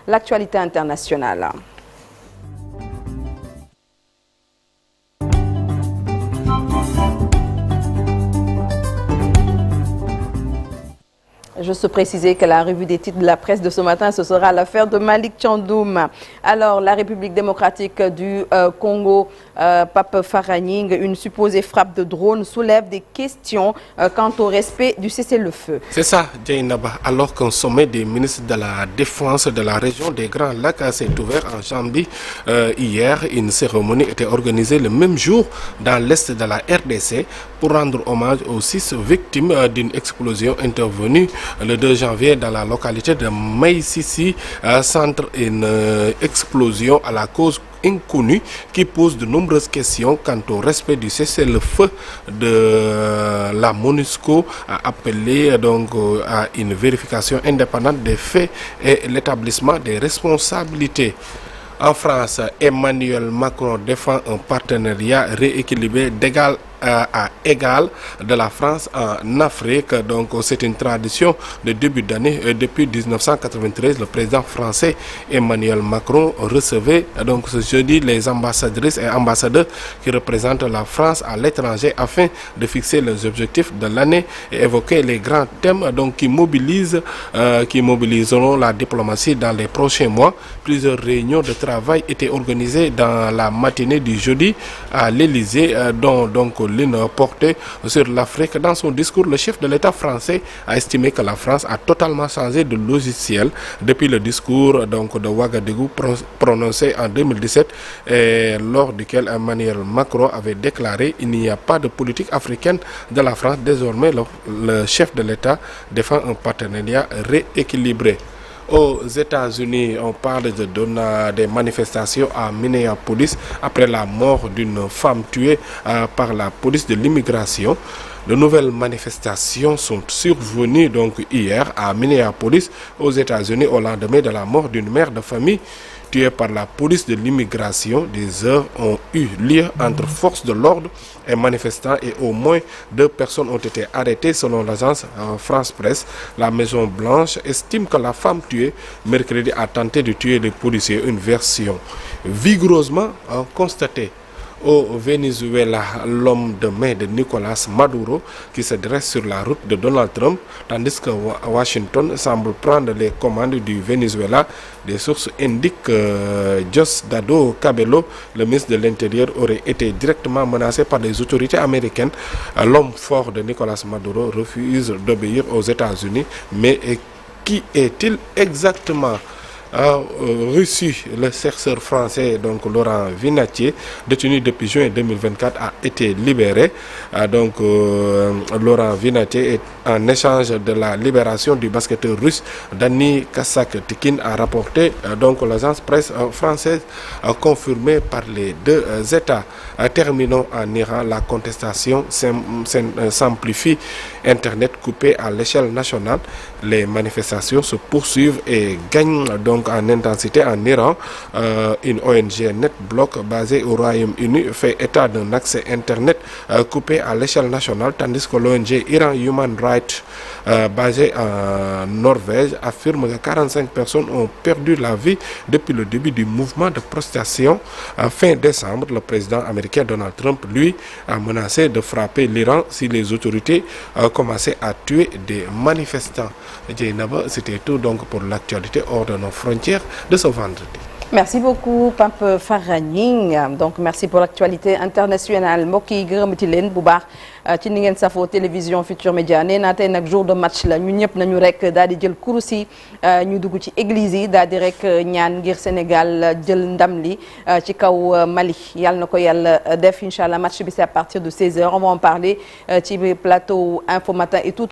l'actualité internationale. Juste préciser que la revue des titres de la presse de ce matin, ce sera l'affaire de Malik Thiandoum. Alors, la République démocratique du Congo, Pape Faraning, une supposée frappe de drone soulève des questions quant au respect du cessez-le-feu. C'est ça, Djainaba. Alors qu'un sommet des ministres de la Défense de la région des Grands Lacs s'est ouvert en Zambie hier, une cérémonie était organisée le même jour dans l'est de la RDC pour rendre hommage aux 6 victimes d'une explosion intervenue le 2 janvier dans la localité de Maïsisi, centre une explosion à la cause inconnue qui pose de nombreuses questions quant au respect du cessez-le-feu de la MONUSCO, a appelé donc à une vérification indépendante des faits et l'établissement des responsabilités. En France, Emmanuel Macron défend un partenariat rééquilibré d'égal à égal de la France en Afrique. Donc c'est une tradition de début d'année. Depuis 1993, le président français Emmanuel Macron recevait donc ce jeudi les ambassadrices et ambassadeurs qui représentent la France à l'étranger afin de fixer les objectifs de l'année et évoquer les grands thèmes donc qui mobiliseront la diplomatie dans les prochains mois. Plusieurs réunions de travail étaient organisées dans la matinée du jeudi à l'Élysée, dont donc l'une portée sur l'Afrique. Dans son discours, le chef de l'État français a estimé que la France a totalement changé de logiciel depuis le discours donc de Ouagadougou prononcé en 2017 et lors duquel Emmanuel Macron avait déclaré il n'y a pas de politique africaine de la France. Désormais, le chef de l'État défend un partenariat rééquilibré. Aux États-Unis, on parle des manifestations à Minneapolis après la mort d'une femme tuée par la police de l'immigration. De nouvelles manifestations sont survenues donc hier à Minneapolis, aux États-Unis, au lendemain de la mort d'une mère de famille tuée par la police de l'immigration. Des heures ont eu lieu entre forces de l'ordre et manifestants et au moins 2 personnes ont été arrêtées selon l'agence France Presse. La Maison Blanche estime que la femme tuée mercredi a tenté de tuer les policiers, une version vigoureusement constatée. Au Venezuela, l'homme de main de Nicolas Maduro qui se dresse sur la route de Donald Trump, tandis que Washington semble prendre les commandes du Venezuela. Des sources indiquent que Diosdado Cabello, le ministre de l'Intérieur, aurait été directement menacé par les autorités américaines. L'homme fort de Nicolas Maduro refuse d'obéir aux États-Unis. Mais qui est-il exactement? A reçu le chercheur français donc Laurent Vinatier, détenu depuis juin 2024, a été libéré. Donc Laurent Vinatier est en échange de la libération du basketteur russe Dani Kasak-Tikin, a rapporté donc l'agence presse française confirmée par les 2 États. Terminons en Iran, la contestation s'amplifie. Internet coupé à l'échelle nationale. Les manifestations se poursuivent et gagnent donc en intensité en Iran. Une ONG NetBlock basée au Royaume-Uni fait état d'un accès Internet coupé à l'échelle nationale, tandis que l'ONG Iran Human Rights basée en Norvège affirme que 45 personnes ont perdu la vie depuis le début du mouvement de protestation. Fin décembre, le président américain Donald Trump, lui, a menacé de frapper l'Iran si les autorités commençaient à tuer des manifestants. Djainaba, c'était tout donc pour l'actualité hors de nos frontières de ce vendredi. Merci beaucoup Pape Faraning. Donc merci pour l'actualité internationale. mbokk yi gërëmati leen bu baax ci ni ngeen safoo télévision Futurs Médias. nee naa tey nag jour de match la ñun ñëpp nañu rek daal di jël kurus yi ñu dugg ci église yi daal di rek ñaan ngir Sénégal jël ndam li ci kaw Mali. yàlla na ko yàlla def incha allah. Match bi c'est à partir de 16h. On va en parler ci plateau Info Matin et tout.